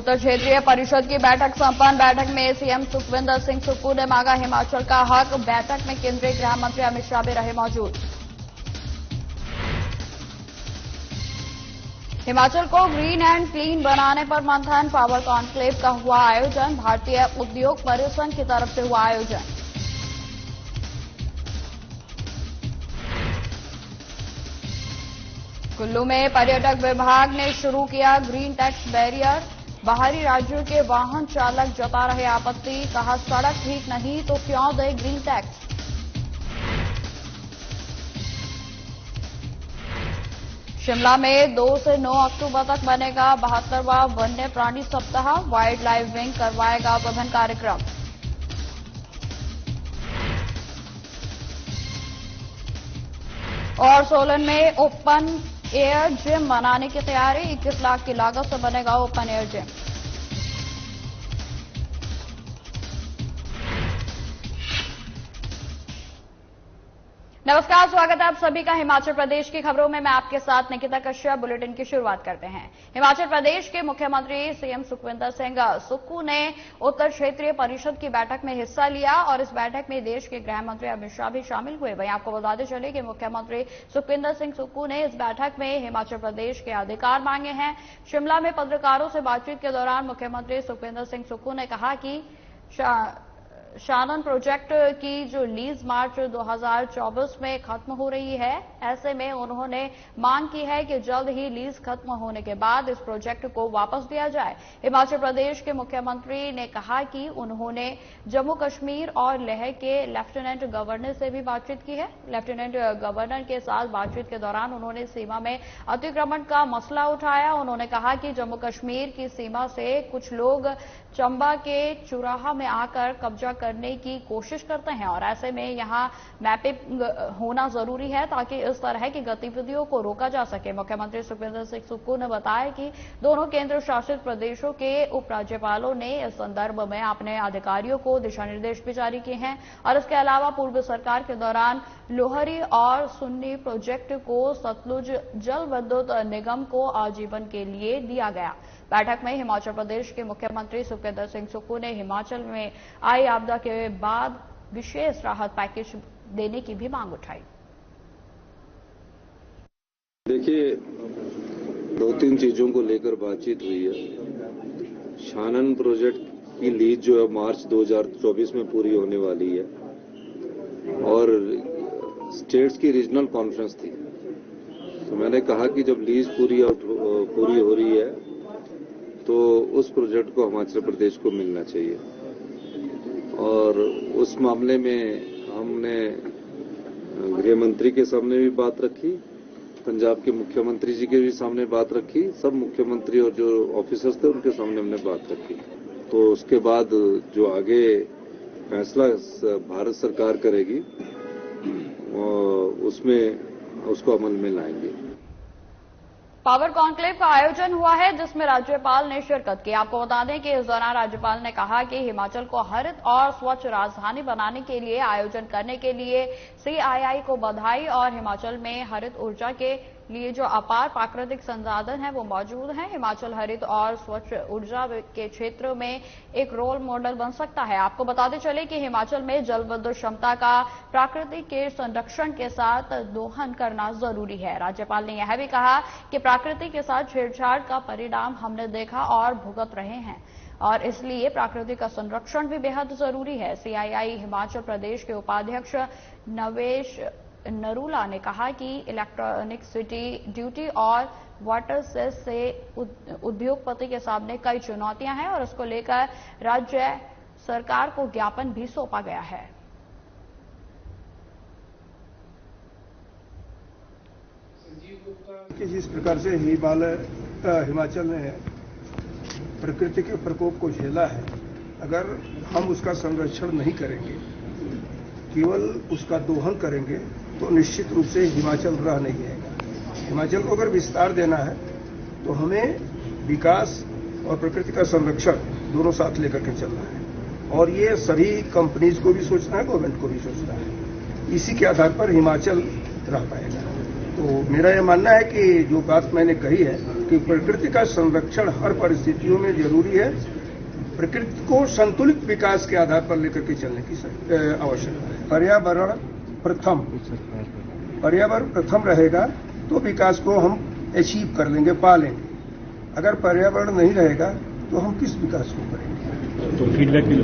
उत्तर क्षेत्रीय परिषद की बैठक संपन्न। बैठक में सीएम सुखविंदर सिंह सुक्खू ने मांगा हिमाचल का हक। बैठक में केंद्रीय गृह मंत्री अमित शाह भी रहे मौजूद। हिमाचल को ग्रीन एंड क्लीन बनाने पर मंथन। पावर कॉन्क्लेव का हुआ आयोजन। भारतीय उद्योग परिसंघ की तरफ से हुआ आयोजन। कुल्लू में पर्यटक विभाग ने शुरू किया ग्रीन टैक्स बैरियर। बाहरी राज्यों के वाहन चालक जता रहे आपत्ति। कहा सड़क ठीक नहीं तो क्यों दे ग्रीन टैक्स। शिमला में 2 से 9 अक्टूबर तक बनेगा 72वां वन्य प्राणी सप्ताह। वाइल्ड लाइफ विंग करवाएगा विभिन्न कार्यक्रम। और सोलन में ओपन एयर जिम बनाने की तैयारी। 21 लाख की लागत से बनेगा ओपन एयर जिम। नमस्कार, स्वागत है आप सभी का हिमाचल प्रदेश की खबरों में। मैं आपके साथ निकिता कश्यप। बुलेटिन की शुरुआत करते हैं। हिमाचल प्रदेश के मुख्यमंत्री सीएम सुखविंदर सिंह सुक्खू ने उत्तर क्षेत्रीय परिषद की बैठक में हिस्सा लिया और इस बैठक में देश के गृह मंत्री अमित शाह भी शामिल हुए। वहीं आपको बताते चले कि मुख्यमंत्री सुखविंदर सिंह सुक्खू ने इस बैठक में हिमाचल प्रदेश के अधिकार मांगे हैं। शिमला में पत्रकारों से बातचीत के दौरान मुख्यमंत्री सुखविंदर सिंह सुक्खू ने कहा कि शानन प्रोजेक्ट की जो लीज मार्च 2024 में खत्म हो रही है, ऐसे में उन्होंने मांग की है कि जल्द ही लीज खत्म होने के बाद इस प्रोजेक्ट को वापस दिया जाए। हिमाचल प्रदेश के मुख्यमंत्री ने कहा कि उन्होंने जम्मू कश्मीर और लेह के लेफ्टिनेंट गवर्नर से भी बातचीत की है। लेफ्टिनेंट गवर्नर के साथ बातचीत के दौरान उन्होंने सीमा में अतिक्रमण का मसला उठाया। उन्होंने कहा कि जम्मू कश्मीर की सीमा से कुछ लोग चंबा के चुराहा में आकर कब्जा करने की कोशिश करते हैं और ऐसे में यहां मैपिंग होना जरूरी है ताकि इस तरह की गतिविधियों को रोका जा सके। मुख्यमंत्री सुखविंदर सिंह सुक्खू ने बताया कि दोनों केंद्र शासित प्रदेशों के उपराज्यपालों ने इस संदर्भ में अपने अधिकारियों को दिशा निर्देश भी जारी किए हैं और इसके अलावा पूर्व सरकार के दौरान लोहरी और सुन्नी प्रोजेक्ट को सतलुज जल विद्युत निगम को आजीवन के लिए दिया गया। बैठक में हिमाचल प्रदेश के मुख्यमंत्री सुखविंदर सिंह सुक्खू ने हिमाचल में आई आपदा के बाद विशेष राहत पैकेज देने की भी मांग उठाई। देखिए, 2-3 चीजों को लेकर बातचीत हुई है। शानन प्रोजेक्ट की लीज जो है मार्च 2024 में पूरी होने वाली है और स्टेट्स की रीजनल कॉन्फ्रेंस थी, तो मैंने कहा कि जब लीज पूरी हो रही है तो उस प्रोजेक्ट को हिमाचल प्रदेश को मिलना चाहिए और उस मामले में हमने गृह मंत्री के सामने भी बात रखी, पंजाब के मुख्यमंत्री जी के भी सामने बात रखी, सब मुख्यमंत्री और जो ऑफिसर्स थे उनके सामने हमने बात रखी। तो उसके बाद जो आगे फैसला भारत सरकार करेगी उसमें उसको अमल में लाएंगे। पावर कॉन्क्लेव का आयोजन हुआ है जिसमें राज्यपाल ने शिरकत की। आपको बता दें कि इस दौरान राज्यपाल ने कहा कि हिमाचल को हरित और स्वच्छ राजधानी बनाने के लिए आयोजन करने के लिए सीआईआई को बधाई और हिमाचल में हरित ऊर्जा के लिए जो अपार प्राकृतिक संसाधन है वो मौजूद हैं। हिमाचल हरित और स्वच्छ ऊर्जा के क्षेत्र में एक रोल मॉडल बन सकता है। आपको बताते चले कि हिमाचल में जल विद्युत क्षमता का प्राकृतिक के संरक्षण के साथ दोहन करना जरूरी है। राज्यपाल ने यह भी कहा कि प्रकृति के साथ छेड़छाड़ का परिणाम हमने देखा और भुगत रहे हैं और इसलिए प्रकृति का संरक्षण भी बेहद जरूरी है। सीआईआई हिमाचल प्रदेश के उपाध्यक्ष नवेश नरूला ने कहा कि इलेक्ट्रॉनिक सिटी ड्यूटी और वाटर सेस से उद्योगपति के सामने कई चुनौतियां हैं और इसको लेकर राज्य सरकार को ज्ञापन भी सौंपा गया है। कि जिस प्रकार से हिमाचल ने प्रकृति के प्रकोप को झेला है, अगर हम उसका संरक्षण नहीं करेंगे, केवल उसका दोहन करेंगे तो निश्चित रूप से हिमाचल रह नहीं जाएगा। हिमाचल को अगर विस्तार देना है तो हमें विकास और प्रकृति का संरक्षण दोनों साथ लेकर के चलना है और ये सभी कंपनीज को भी सोचना है, गवर्नमेंट को भी सोचना है। इसी के आधार पर हिमाचल रह पाएगा। तो मेरा यह मानना है कि जो बात मैंने कही है कि प्रकृति का संरक्षण हर परिस्थितियों में जरूरी है। प्रकृति को संतुलित विकास के आधार पर लेकर के चलने की आवश्यकता है। पर्यावरण प्रथम रहेगा तो विकास को हम अचीव कर लेंगे, पा लेंगे। अगर पर्यावरण नहीं रहेगा तो हम किस विकास को करेंगे? तो फीडबैक भी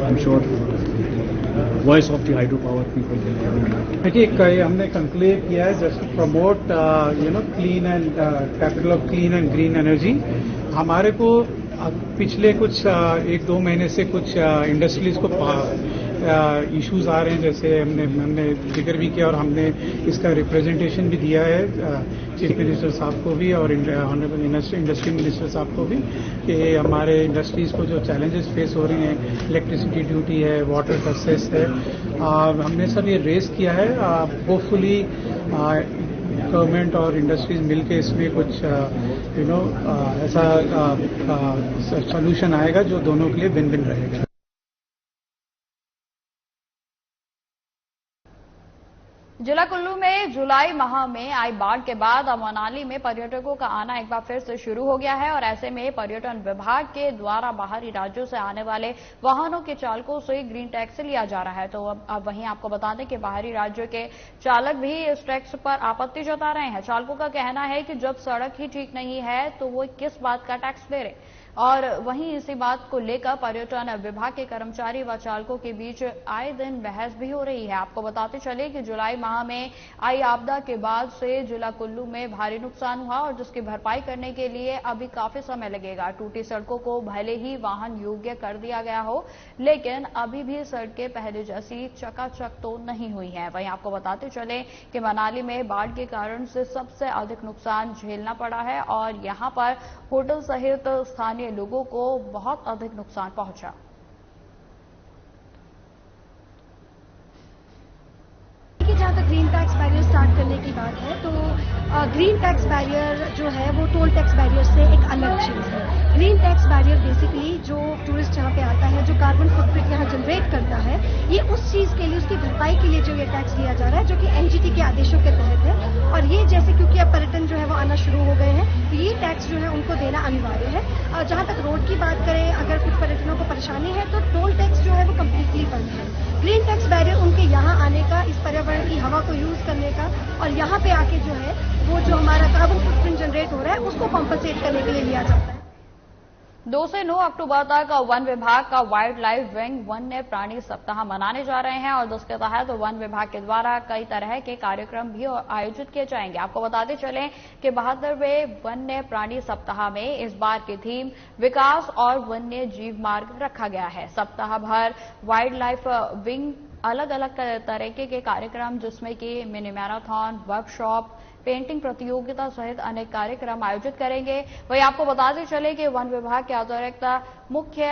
I am sure voice of the hydro power people. देखिए, हमने कंक्लेव किया है just to promote clean and capital of clean and green energy. हमारे को पिछले कुछ 1-2 महीने से कुछ इंडस्ट्रीज को इश्यूज आ रहे हैं, जैसे हमने जिक्र भी किया और हमने इसका रिप्रेजेंटेशन भी दिया है चीफ मिनिस्टर साहब को भी और ऑनरेबल इंडस्ट्री मिनिस्टर साहब को भी, कि हमारे इंडस्ट्रीज को जो चैलेंजेस फेस हो रही हैं, इलेक्ट्रिसिटी ड्यूटी है, वाटर का सेस है, हमने सब ये रेस किया है। होपफुली गवर्नमेंट और इंडस्ट्रीज मिलके इसमें कुछ ऐसा सोल्यूशन आएगा जो दोनों के लिए विन विन रहेगा। जिला कुल्लू में जुलाई माह में आई बाढ़ के बाद अब मनाली में पर्यटकों का आना एक बार फिर से शुरू हो गया है और ऐसे में पर्यटन विभाग के द्वारा बाहरी राज्यों से आने वाले वाहनों के चालकों से ग्रीन टैक्स लिया जा रहा है। तो अब वहीं आपको बता दें कि बाहरी राज्यों के चालक भी इस टैक्स पर आपत्ति जता रहे हैं। चालकों का कहना है कि जब सड़क ही ठीक नहीं है तो वो किस बात का टैक्स दे रहे। और वहीं इसी बात को लेकर पर्यटन विभाग के कर्मचारी व चालकों के बीच आए दिन बहस भी हो रही है। आपको बताते चले कि जुलाई माह में आई आपदा के बाद से जिला कुल्लू में भारी नुकसान हुआ और जिसकी भरपाई करने के लिए अभी काफी समय लगेगा। टूटी सड़कों को भले ही वाहन योग्य कर दिया गया हो, लेकिन अभी भी सड़कें पहले जैसी चकाचक तो नहीं हुई हैं। वहीं आपको बताते चले कि मनाली में बाढ़ के कारण से सबसे अधिक नुकसान झेलना पड़ा है और यहां पर होटल सहित स्थानीय लोगों को बहुत अधिक नुकसान पहुंचा। जहां तक ग्रीन टैक्स बैरियर स्टार्ट करने की बात है तो ग्रीन टैक्स बैरियर जो है वो टोल टैक्स बैरियर से एक अलग चीज है। ग्रीन टैक्स बैरियर बेसिकली जो टूरिस्ट यहाँ पे आता है, जो कार्बन फुटप्रिंट यहाँ जनरेट करता है, ये उस चीज के लिए, उसकी भरपाई के लिए जो ये टैक्स लिया जा रहा है, जो कि एनजीटी के आदेशों के तहत है। और ये जैसे क्योंकि अब पर्यटन जो है वो आना शुरू हो गए हैं, तो ये टैक्स जो है उनको देना अनिवार्य है। और जहां तक रोड की बात करें, अगर कुछ पर्यटनों को परेशानी है तो टोल टैक्स जो है वो कम्प्लीटली बंद है। ग्रीन टैक्स बैरियर उनके यहाँ आने का, इस पर्यावरण की हवा को यूज करने का और यहाँ पे आके जो है वो जो हमारा कार्बन फुटप्रिंट जनरेट हो रहा है उसको कॉम्पनसेट करने के लिए लिया जाता है। 2 से 9 अक्टूबर तक वन विभाग का वाइल्ड लाइफ विंग वन्य प्राणी सप्ताह मनाने जा रहे हैं और जिसके तहत वन विभाग के द्वारा कई तरह के कार्यक्रम भी आयोजित किए जाएंगे। आपको बताते चलें कि 72वें वन्य प्राणी सप्ताह में इस बार की थीम विकास और वन्य जीव मार्ग रखा गया है। सप्ताह भर वाइल्ड लाइफ विंग अलग अलग तरीके के कार्यक्रम जिसमें कि मिनी मैराथन, वर्कशॉप, पेंटिंग प्रतियोगिता सहित अनेक कार्यक्रम आयोजित करेंगे। वहीं आपको बताते चले कि वन विभाग के अतिरिक्त मुख्य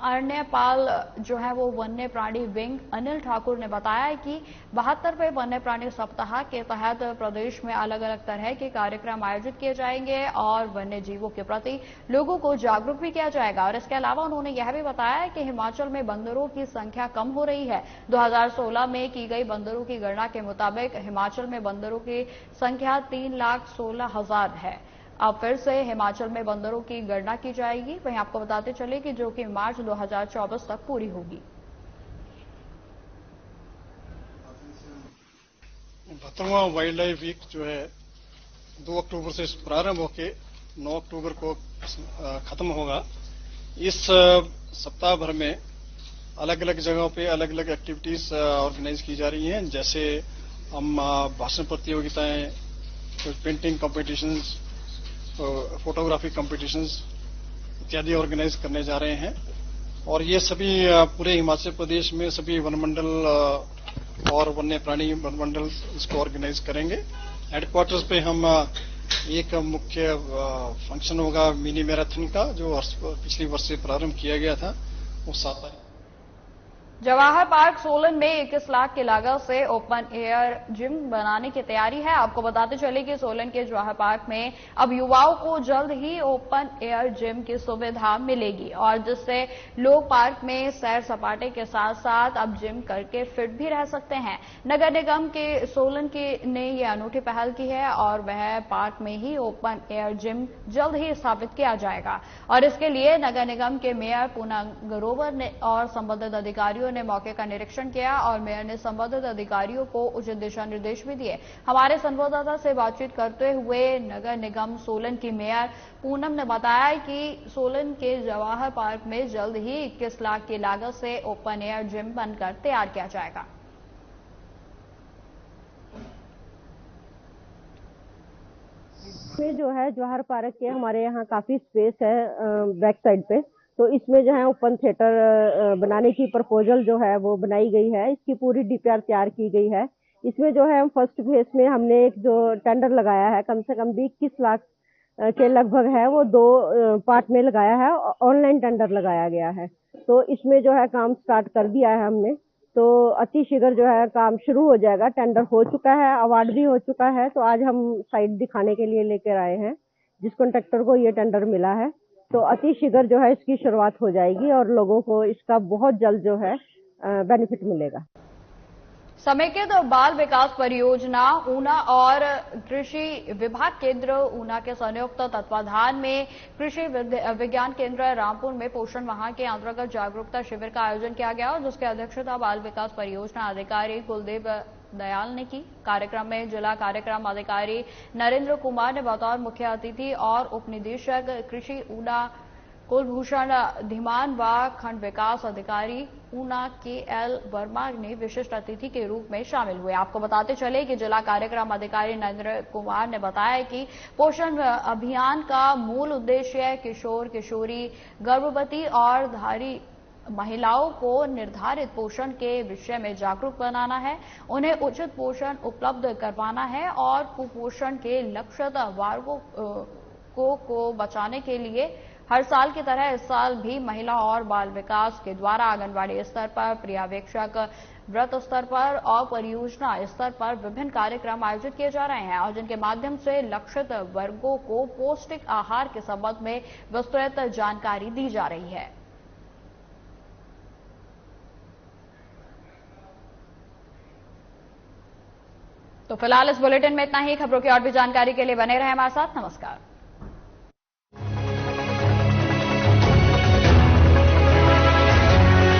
अरण्यपाल जो है वो वन्य प्राणी विंग अनिल ठाकुर ने बताया कि 72वें वन्य प्राणी सप्ताह के तहत प्रदेश में अलग अलग तरह के कार्यक्रम आयोजित किए जाएंगे और वन्य जीवों के प्रति लोगों को जागरूक भी किया जाएगा। और इसके अलावा उन्होंने यह भी बताया कि हिमाचल में बंदरों की संख्या कम हो रही है। 2016 में की गई बंदरों की गणना के मुताबिक हिमाचल में बंदरों की संख्या 3,16,000 है। अब फिर से हिमाचल में बंदरों की गणना की जाएगी। वहीं आपको बताते चले कि जो कि मार्च 2024 तक पूरी होगी। 72वां वाइल्ड लाइफ वीक जो है 2 अक्टूबर से प्रारंभ होकर 9 अक्टूबर को खत्म होगा। इस सप्ताह भर में अलग अलग जगहों पे अलग अलग एक्टिविटीज ऑर्गेनाइज की जा रही हैं। जैसे हम भाषण प्रतियोगिताएं, कुछ पेंटिंग कॉम्पिटिशन्स, फोटोग्राफी कॉम्पिटिशन्स इत्यादि ऑर्गेनाइज करने जा रहे हैं। और ये सभी पूरे हिमाचल प्रदेश में सभी वनमंडल और वन्य प्राणी वनमंडल इसको ऑर्गेनाइज करेंगे। हेडक्वार्टर्स पे हम एक मुख्य फंक्शन होगा मिनी मैराथन का, जो पिछले वर्ष से प्रारंभ किया गया था। वो 7 तारीख जवाहर पार्क सोलन में 21 लाख की लागत से ओपन एयर जिम बनाने की तैयारी है। आपको बताते चले कि सोलन के जवाहर पार्क में अब युवाओं को जल्द ही ओपन एयर जिम की सुविधा मिलेगी और जिससे लोग पार्क में सैर सपाटे के साथ साथ अब जिम करके फिट भी रह सकते हैं। नगर निगम के सोलन ने यह अनूठी पहल की है और वह पार्क में ही ओपन एयर जिम जल्द ही स्थापित किया जाएगा और इसके लिए नगर निगम के मेयर पूनम ग्रोवर ने और संबंधित अधिकारियों ने मौके का निरीक्षण किया और मेयर ने संबंधित अधिकारियों को उचित दिशा निर्देश भी दिए। हमारे संवाददाता से बातचीत करते हुए नगर निगम सोलन की मेयर पूनम ने बताया कि सोलन के जवाहर पार्क में जल्द ही 21 लाख की लागत से ओपन एयर जिम बनकर तैयार किया जाएगा। इसमें जो है जवाहर पार्क के हमारे यहाँ काफी स्पेस है बैक साइड पे, तो इसमें जो है ओपन थिएटर बनाने की प्रपोजल जो है वो बनाई गई है। इसकी पूरी डीपीआर तैयार की गई है। इसमें जो है फर्स्ट फेज में हमने एक जो टेंडर लगाया है कम से कम भी 21 लाख के लगभग है, वो 2 पार्ट में लगाया है। ऑनलाइन टेंडर लगाया गया है, तो इसमें जो है काम स्टार्ट कर दिया है हमने। तो अति शीघ्र जो है काम शुरू हो जाएगा। टेंडर हो चुका है, अवार्ड भी हो चुका है। तो आज हम साइट दिखाने के लिए लेकर आए हैं जिस कॉन्ट्रैक्टर को ये टेंडर मिला है। तो अति शीघ्र जो है इसकी शुरुआत हो जाएगी और लोगों को इसका बहुत जल्द जो है बेनिफिट मिलेगा। समेकित बाल विकास परियोजना ऊना और कृषि विभाग केंद्र ऊना के संयुक्त तत्वाधान में कृषि विज्ञान केंद्र रामपुर में पोषण माह के अंतर्गत जागरूकता शिविर का आयोजन किया गया और जिसकी अध्यक्षता बाल विकास परियोजना अधिकारी कुलदीप दयाल ने की। कार्यक्रम में जिला कार्यक्रम अधिकारी नरेंद्र कुमार ने बतौर मुख्य अतिथि और उपनिदेशक कृषि ऊना कुलभूषण धीमान व खंड विकास अधिकारी ऊना KL वर्मा ने विशिष्ट अतिथि के रूप में शामिल हुए। आपको बताते चले कि जिला कार्यक्रम अधिकारी नरेंद्र कुमार ने बताया कि पोषण अभियान का मूल उद्देश्य किशोर किशोरी गर्भवती और धारी महिलाओं को निर्धारित पोषण के विषय में जागरूक बनाना है, उन्हें उचित पोषण उपलब्ध करवाना है और कुपोषण के लक्षित वर्गों को बचाने के लिए हर साल की तरह इस साल भी महिला और बाल विकास के द्वारा आंगनबाड़ी स्तर पर, पर्यवेक्षक व्रत स्तर पर और परियोजना स्तर पर विभिन्न कार्यक्रम आयोजित किए जा रहे हैं और जिनके माध्यम से लक्षित वर्गों को पौष्टिक आहार के संबंध में विस्तृत जानकारी दी जा रही है। तो फिलहाल इस बुलेटिन में इतना ही। खबरों की और भी जानकारी के लिए बने रहे हमारे साथ। नमस्कार।